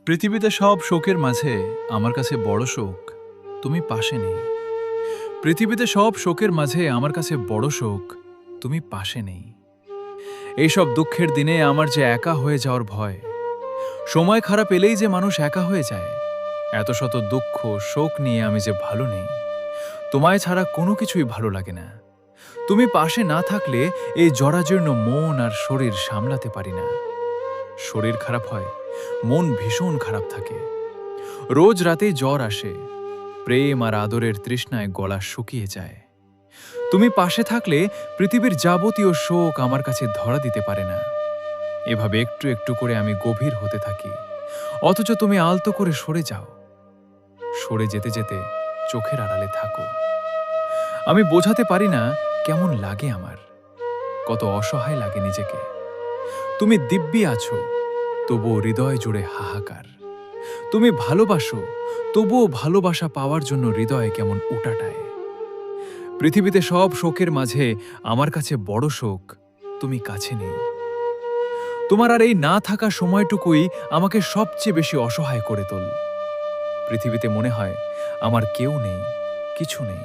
পৃথিবীতে সব শোকের মাঝে আমার কাছে বড় শোক তুমি পাশে নেই। পৃথিবীতে সব শোকের মাঝে আমার কাছে বড় শোক তুমি পাশে নেই। এইসব দুঃখের দিনে আমার যে একা হয়ে যাওয়ার ভয়, সময় খারাপ এলেই যে মানুষ একা হয়ে যায়, এত শত দুঃখ শোক নিয়ে আমি যে ভালো নেই। তোমায় ছাড়া কোনো কিছুই ভালো লাগে না। তুমি পাশে না থাকলে এই জরাজীর্ণ মন আর শরীর সামলাতে পারি না। শরীর খারাপ হয়, মন ভীষণ খারাপ থাকে। রোজ রাতেই জ্বর আসে, প্রেম আর আদরের তৃষ্ণায় গলা শুকিয়ে যায়। তুমি পাশে থাকলে পৃথিবীর যাবতীয় শোক আমার কাছে ধরা দিতে পারে না। এভাবে একটু একটু করে আমি গভীর হতে থাকি, অথচ তুমি আলতো করে সরে যাও। সরে যেতে যেতে চোখের আড়ালে থাকো। আমি বোঝাতে পারি না কেমন লাগে আমার, কত অসহায় লাগে নিজেকে। তুমি দিব্যি আছো, তবুও হৃদয় জুড়ে হাহাকার। তুমি ভালোবাসো, তবুও ভালোবাসা পাওয়ার জন্য হৃদয় কেমন উটাটায়। পৃথিবীতে সব শোকের মাঝে আমার কাছে বড় শোক তুমি কাছে নেই। তোমার আর এই না থাকা সময়টুকুই আমাকে সবচেয়ে বেশি অসহায় করে তোল। পৃথিবীতে মনে হয় আমার কেউ নেই, কিছু নেই।